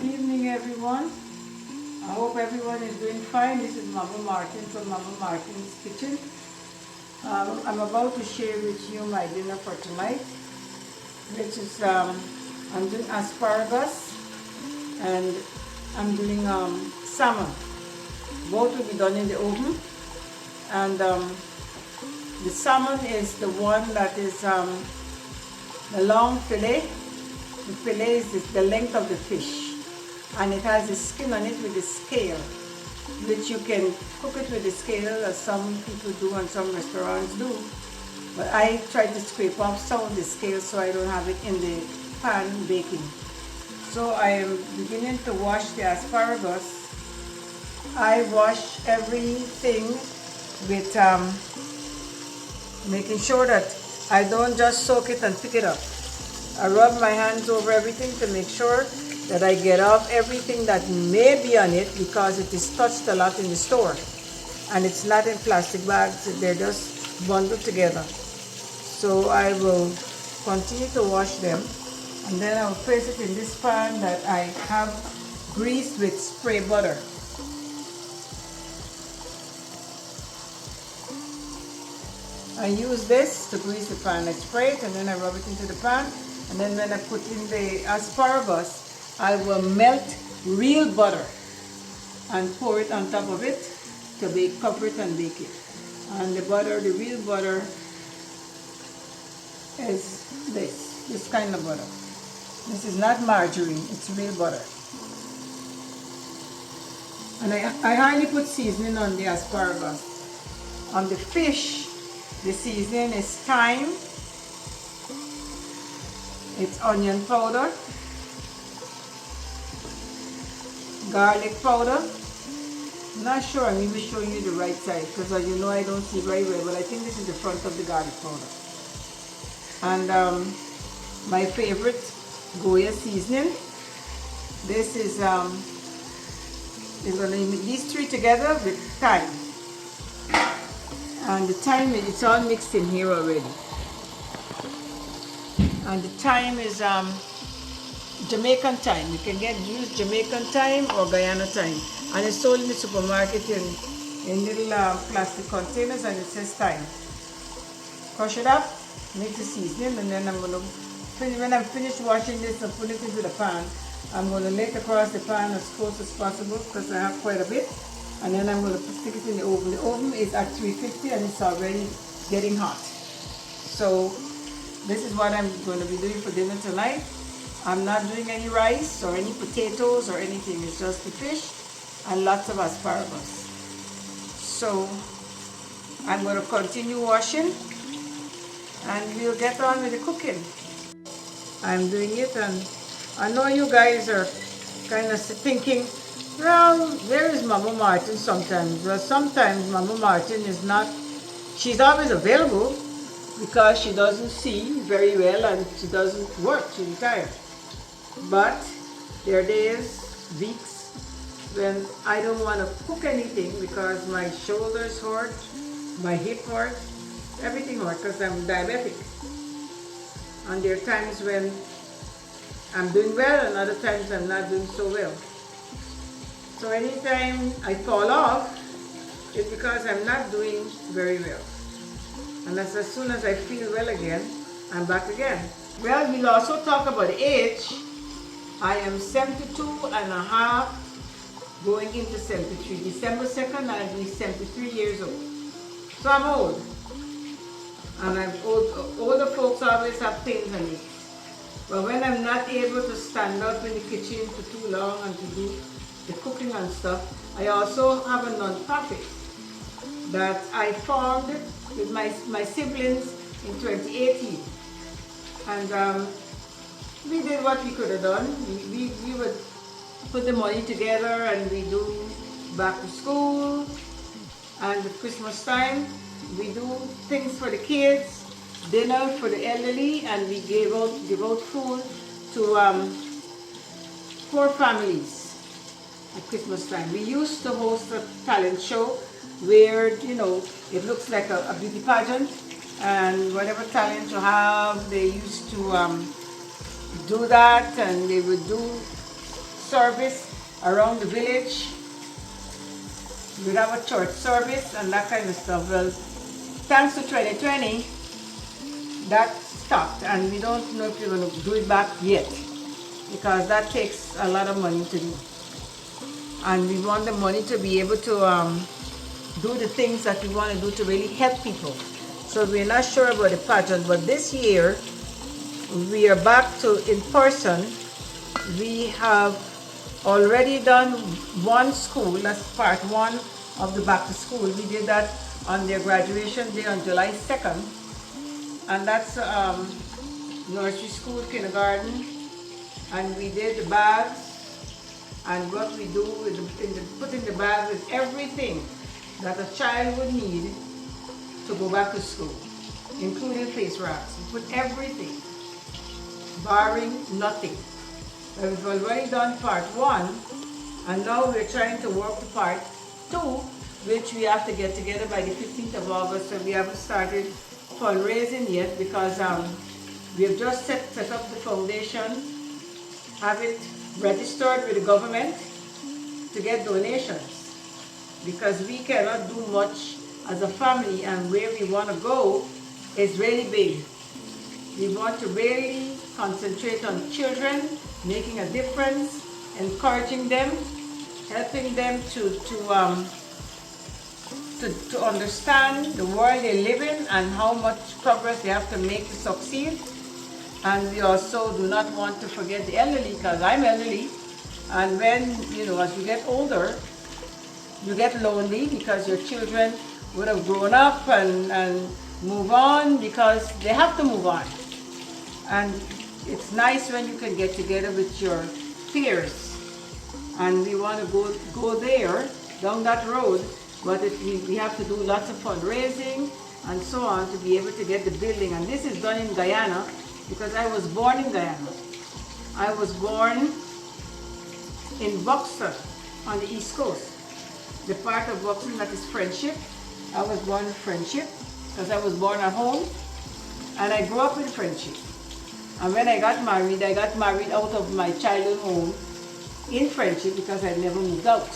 evening, everyone. I hope everyone is doing fine. This is Mama Martin from Mama Martin's Kitchen. I'm about to share with you my dinner for tonight, which is I'm doing asparagus and I'm doing salmon. Both will be done in the oven, and the salmon is the one that is the long fillet. The fillet is the length of the fish, and it has the skin on it with the scale, which you can cook it with the scale as some people do and some restaurants do. But I try to scrape off some of the scale so I don't have it in the pan baking. So I am beginning to wash the asparagus. I wash everything with making sure that I don't just soak it and pick it up. I rub my hands over everything to make sure that I get off everything that may be on it, because it is touched a lot in the store. And it's not in plastic bags, they're just bundled together. So I will continue to wash them, and then I'll place it in this pan that I have greased with spray butter. I use this to grease the pan. I spray it and then I rub it into the pan, and then when I put in the asparagus, I will melt real butter and pour it on top of it to bake, cover it and bake it. And the butter, the real butter, is this kind of butter. This is not margarine, it's real butter. And I hardly put seasoning on the asparagus. On the fish, the seasoning is thyme, it's onion powder, garlic powder. I'm not sure, I'm even showing you the right side because as you know I don't see very well, but I think this is the front of the garlic powder. And my favorite Goya seasoning. This is going to mix these three together with thyme. And the thyme, it's all mixed in here already. And the thyme is Jamaican thyme. You can use Jamaican thyme or Guyana thyme. And it's sold in the supermarket in little plastic containers, and it says thyme. Crush it up, make the seasoning, and then I'm going to, when I'm finished washing this and put it into the pan, I'm going to lay it across the pan as close as possible because I have quite a bit. And then I'm going to stick it in the oven. The oven is at 350 and it's already getting hot. So this is what I'm going to be doing for dinner tonight. I'm not doing any rice or any potatoes or anything. It's just the fish and lots of asparagus. So I'm going to continue washing and we'll get on with the cooking. I'm doing it, and I know you guys are kind of thinking, well, where is Mama Martin sometimes? Well, sometimes Mama Martin is not, she's always available because she doesn't see very well and she doesn't work, she's retired. But there are days, weeks, when I don't want to cook anything because my shoulders hurt, my hip hurt, everything hurt because I'm diabetic. And there are times when I'm doing well and other times I'm not doing so well. So anytime I fall off, it's because I'm not doing very well. And as soon as I feel well again, I'm back again. Well, we'll also talk about age. I am 72 and a half, going into 73. December 2nd, I'll be 73 years old. So I'm old. And older folks always have pains on it. But when I'm not able to stand up in the kitchen for too long and to do the cooking and stuff, I also have a non-profit that I formed with my siblings in 2018. And we did what we could have done. We would put the money together and we do back to school, and at Christmas time we do things for the kids, dinner for the elderly, and we give out food to poor families at Christmas time. We used to host a talent show where, you know, it looks like a beauty pageant, and whatever talent you have, they used to do that, and they would do service around the village. We'd have a church service and that kind of stuff. Well, thanks to 2020, that stopped, and we don't know if we're going to do it back yet, because that takes a lot of money to do. And we want the money to be able to do the things that we want to do to really help people. So we're not sure about the pageant, but this year we are back to in person. We have already done one school, that's part one of the back to school. We did that on their graduation day on July 2nd. And that's nursery school, kindergarten. And we did the bags. And what we do is put in the bag is everything that a child would need to go back to school, including face wraps. We put everything, barring nothing. But we've already done part one, and now we're trying to work to part two, which we have to get together by the 15th of August. So we haven't started fundraising yet, because we have just set up the foundation, have it registered with the government to get donations, because we cannot do much as a family, and where we want to go is really big. We want to really concentrate on children, making a difference, encouraging them, helping them to understand the world they live in and how much progress they have to make to succeed. And we also do not want to forget the elderly, because I'm elderly, and when, as you get older, you get lonely because your children would have grown up and move on, because they have to move on. And it's nice when you can get together with your peers, and we want to go there, down that road, but we have to do lots of fundraising and so on to be able to get the building. And this is done in Guyana, because I was born in Guyana. I was born in Buxton on the East Coast. The part of Buxton that is Friendship. I was born in Friendship because I was born at home, and I grew up in Friendship. And when I got married out of my childhood home in Friendship, because I never moved out.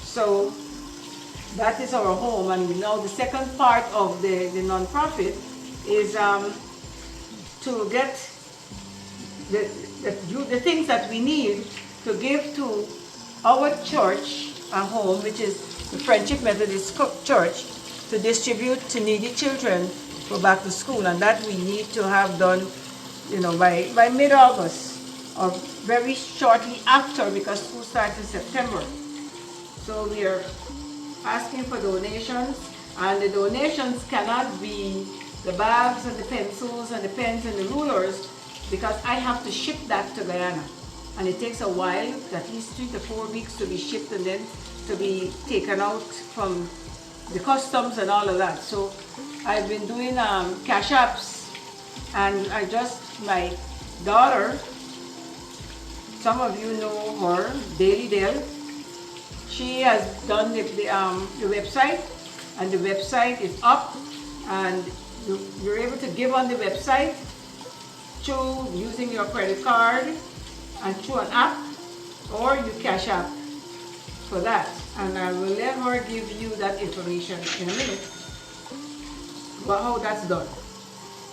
So that is our home. And now the second part of the non-profit is to get the things that we need to give to our church at home, which is the Friendship Methodist Church, to distribute to needy children for back to school. And that we need to have done, by mid-August, or very shortly after, because school starts in September. So we are asking for donations, and the donations cannot be the bags and the pencils and the pens and the rulers, because I have to ship that to Guyana, and it takes a while, at least 3 to 4 weeks to be shipped and then to be taken out from the customs and all of that. So I've been doing cash apps, and my daughter, some of you know her, Daily Dale, she has done the website, and the website is up, and you're able to give on the website through using your credit card and through an app, or you cash app for that. And I will let her give you that information in a minute about how that's done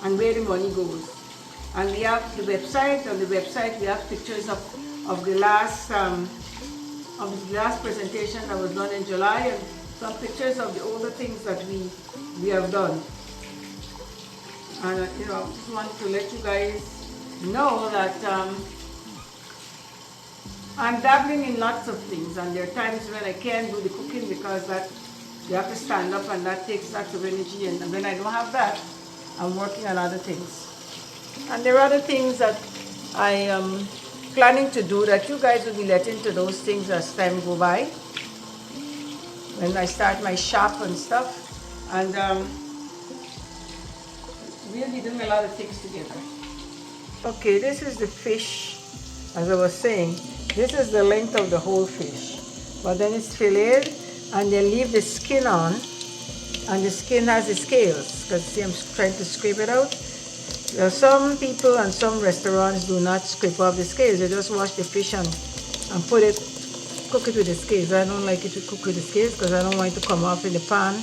and where the money goes. And we have the website. On the website we have pictures of the last presentation that was done in July, and some pictures of the older things that we have done. And I just want to let you guys know that I'm dabbling in lots of things, and there are times when I can't do the cooking because you have to stand up, and that takes lots of energy, and when I don't have that, I'm working on other things. And there are other things that I am planning to do that you guys will be let into those things as time go by, when I start my shop and stuff. And we'll be doing a lot of things together. Okay, this is the fish, as I was saying. This is the length of the whole fish, but then it's filleted, and they leave the skin on and the skin has the scales, because see I'm trying to scrape it out. There are some people and some restaurants do not scrape off the scales. They just wash the fish and cook it with the scales. I don't like it to cook with the scales because I don't want it to come off in the pan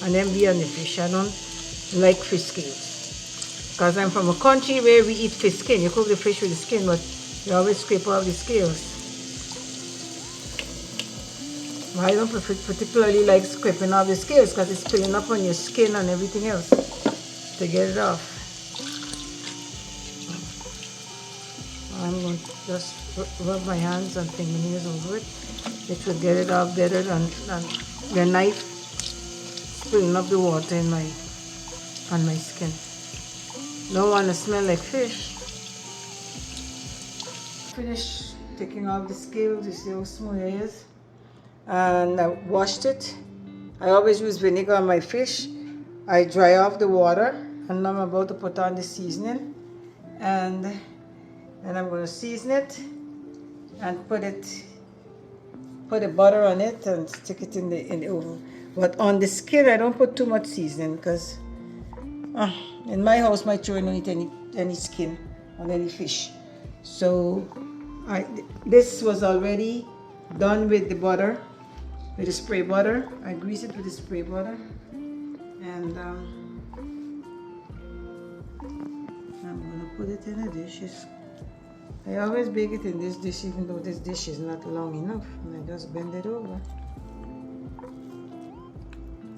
and then be on the fish. I don't like fish scales because I'm from a country where we eat fish skin. You cook the fish with the skin, but you always scrape off the scales. I don't particularly like scraping off the scales because it's peeling up on your skin and everything else to get it off. I'm going to just rub my hands and fingernails over it. It will get it off better than the knife spilling up the water on my skin. Don't want to smell like fish. Finish taking off the scales. You see how smooth it is. And I washed it. I always use vinegar on my fish. I dry off the water, and now I'm about to put on the seasoning, and then I'm going to season it and put the butter on it and stick it in the oven. But on the skin I don't put too much seasoning because in my house my children don't eat any skin on any fish. So this was already done with the butter. With the spray butter, I grease it with the spray butter, and I'm gonna put it in a dish. I always bake it in this dish, even though this dish is not long enough, and I just bend it over.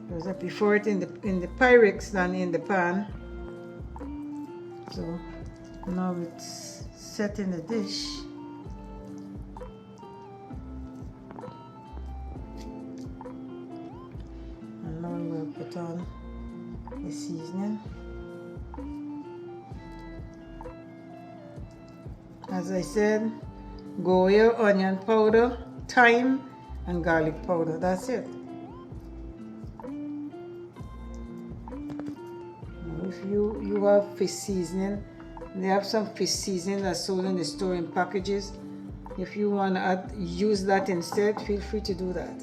Because I prefer it in the Pyrex than in the pan. So now it's set in the dish. Put on the seasoning. As I said, goya, onion powder, thyme, and garlic powder. That's it. Now if you have fish seasoning, they have some fish seasoning that's sold in the store in packages. If you want to use that instead, feel free to do that.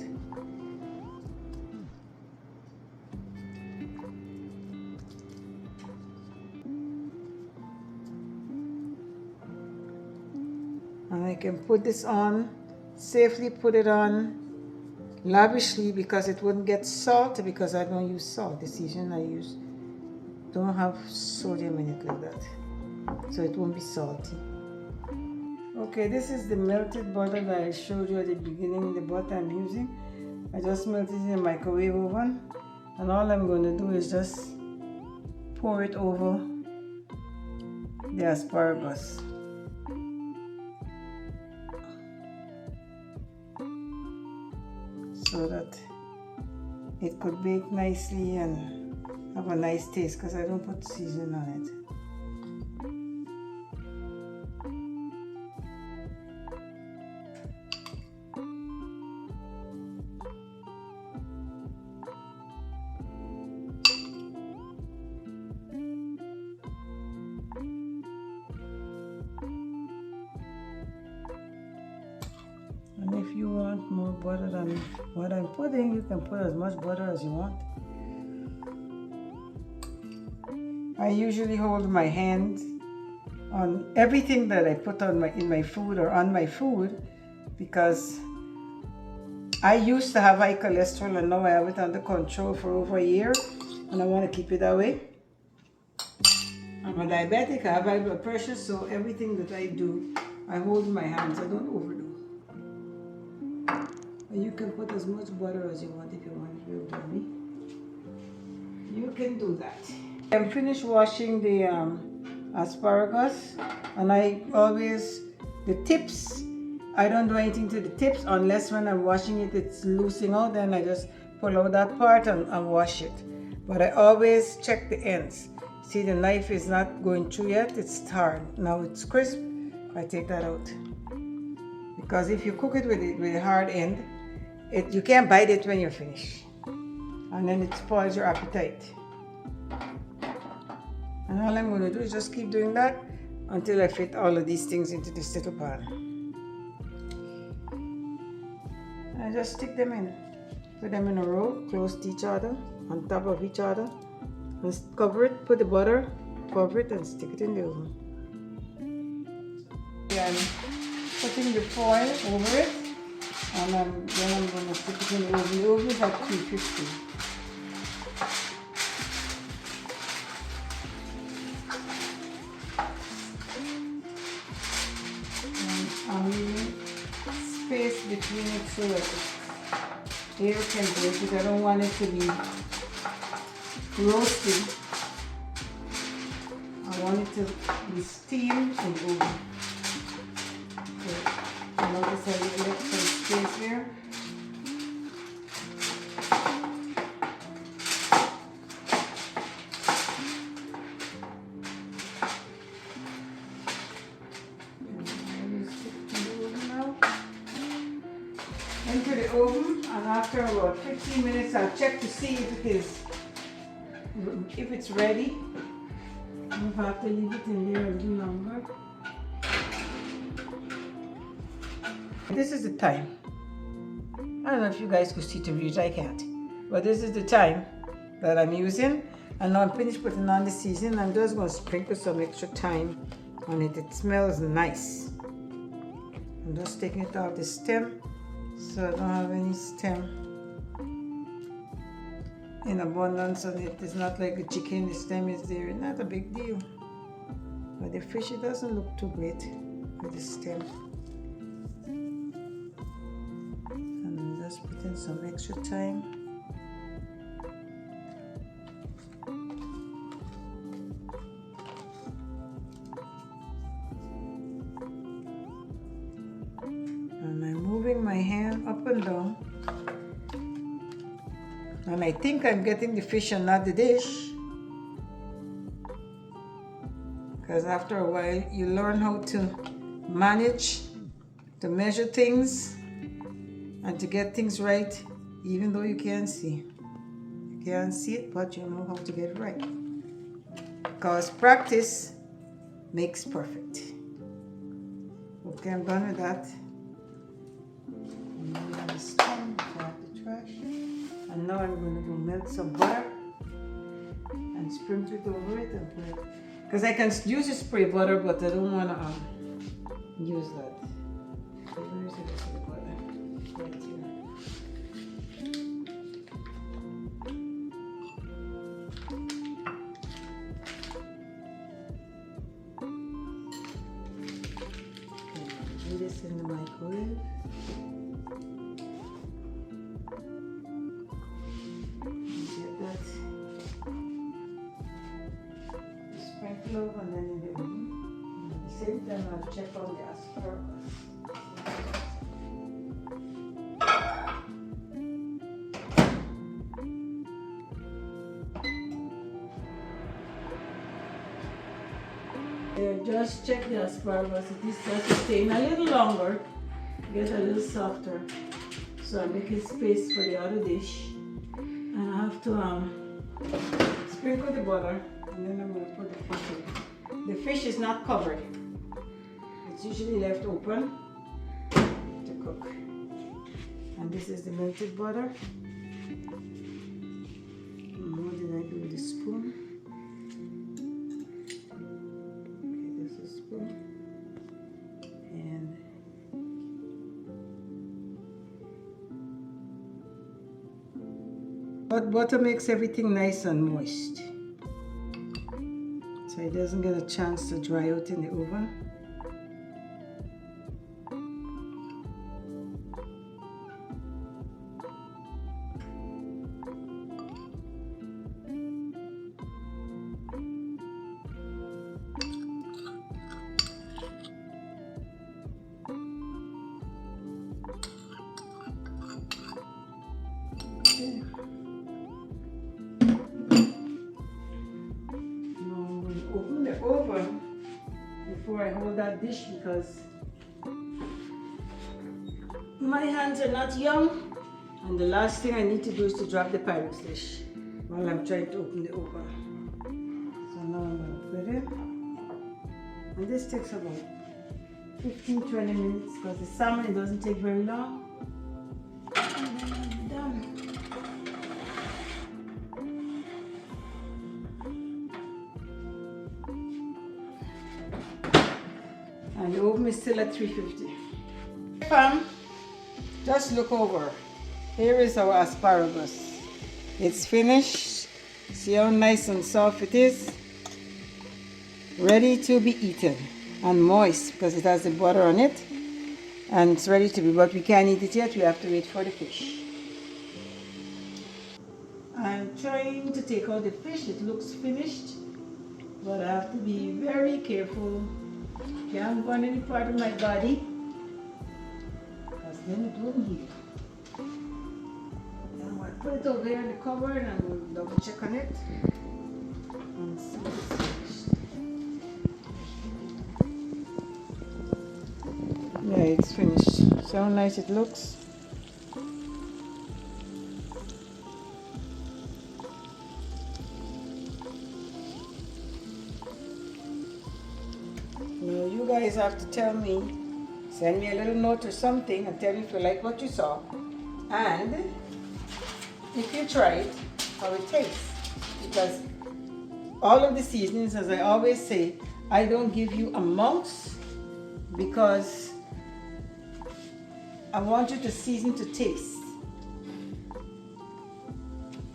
And I can put this on, safely put it on lavishly because it wouldn't get salt, because I don't use salt. The seasoning I use don't have sodium in it like that, so it won't be salty. Okay, this is the melted butter that I showed you at the beginning, the butter I'm using. I just melted it in the microwave oven, and all I'm going to do is just pour it over the asparagus. So that it could bake nicely and have a nice taste, because I don't put seasoning on it. And if you want more butter than what I'm putting, you can put as much butter as you want. I usually hold my hand on everything that I put on in my food or on my food, because I used to have high cholesterol and now I have it under control for over a year, and I want to keep it that way. I'm a diabetic, I have high blood pressure, so everything that I do, I hold in my hands. I don't overdo. And you can put as much butter as you want if you want it real yummy. You can do that. I'm finished washing the asparagus, and I always, the tips, I don't do anything to the tips unless when I'm washing it, it's loosening out, then I just pull out that part and wash it. But I always check the ends. See, the knife is not going through yet, it's hard. Now it's crisp, I take that out. Because if you cook it with the hard end, you can't bite it when you're finished. And then it spoils your appetite. And all I'm going to do is just keep doing that until I fit all of these things into this little pan. And I just stick them in. Put them in a row, close to each other. on top of each other, and cover it, put the butter, cover it, and stick it in the oven. And putting the foil over it, and then I'm going to stick it in the oven. The oven is at 350. And I'm leaving space between it so that air can go, because I don't want it to be roasted. I want it to be steamed in the oven. So, notice I left some space there. Into the oven, and after about 15 minutes I'll check to see if it's ready. If I have to leave it in there a little longer. This is the time. I don't know if you guys could see to read, I can't. But this is the time that I'm using. And now I'm finished putting on the seasoning. I'm just going to sprinkle some extra thyme on it. It smells nice. I'm just taking it off the stem, so I don't have any stem in abundance on it. It's not like a chicken, the stem is there. Not a big deal. But the fish, it doesn't look too great with the stem. And I'm just putting some extra thyme. And I'm moving my hand up and down. And I think I'm getting the fish and not the dish. Because after a while, you learn how to manage, to measure things, and to get things right, even though you can't see. You can't see it, but you know how to get it right. Because practice makes perfect. Okay, I'm done with that. And now we have the stem, we have the trash. And now I'm going to go melt some butter and sprinkle it over it and put it. Because I can use a spray butter, but I don't want to use that. So where is the rest of the butter? Right here. Okay, do this in the microwave. Sprinkle and then in the oven. At the same time, I'll check on the asparagus. Just check the asparagus. It is just staying a little longer, get a little softer. So I'm making space for the other dish, and I have to sprinkle the butter. And then I'm going to put the fish in. The fish is not covered. It's usually left open to cook. And this is the melted butter. And what did I do with the spoon? Okay, this is a spoon. And but butter makes everything nice and moist. So it doesn't get a chance to dry out in the oven. Okay. Open the oven before I hold that dish, because my hands are not young, and the last thing I need to do is to drop the Pyrex dish while I'm trying to open the oven. So now I'm going to put it, and this takes about 15-20 minutes because the salmon, it doesn't take very long. And then I'm done. And the oven is still at 350. Fam, just look over. Here is our asparagus. It's finished. See how nice and soft it is? Ready to be eaten. And moist because it has the butter on it. And it's ready to be, but we can't eat it yet. We have to wait for the fish. I'm trying to take out the fish. It looks finished. But I have to be very careful. Can't go on any part of my body. Because then it won't heal. Now I'll put it over there in the cupboard and we'll double check on it. And see if it's finished. Yeah, it's finished. See how nice it looks? Now you guys have to tell me, send me a little note or something and tell me if you like what you saw. And if you try it, how it tastes. Because all of the seasonings, as I always say, I don't give you amounts because I want you to season to taste.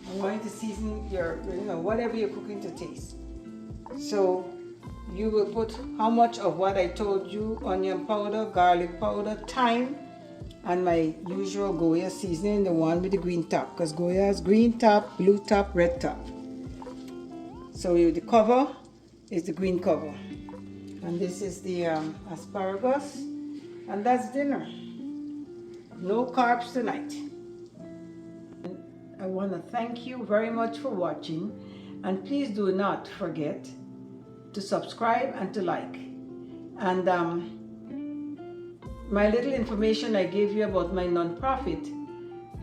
I want you to season your, whatever you're cooking to taste. So you will put how much of what I told you: onion powder, garlic powder, thyme, and my usual Goya seasoning, the one with the green top, because Goya has green top, blue top, red top. So the cover is the green cover. And this is the asparagus, and that's dinner. No carbs tonight. I want to thank you very much for watching, and please do not forget to subscribe and to like. And my little information I gave you about my non-profit,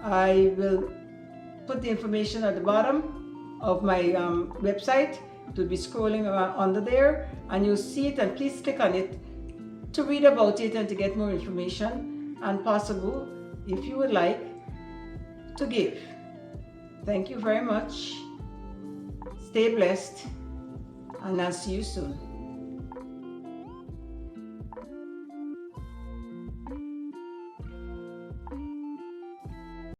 I will put the information at the bottom of my website. It will be scrolling around under there, and you'll see it, and please click on it to read about it and to get more information, and possible, if you would like, to give. Thank you very much. Stay blessed, and I'll see you soon.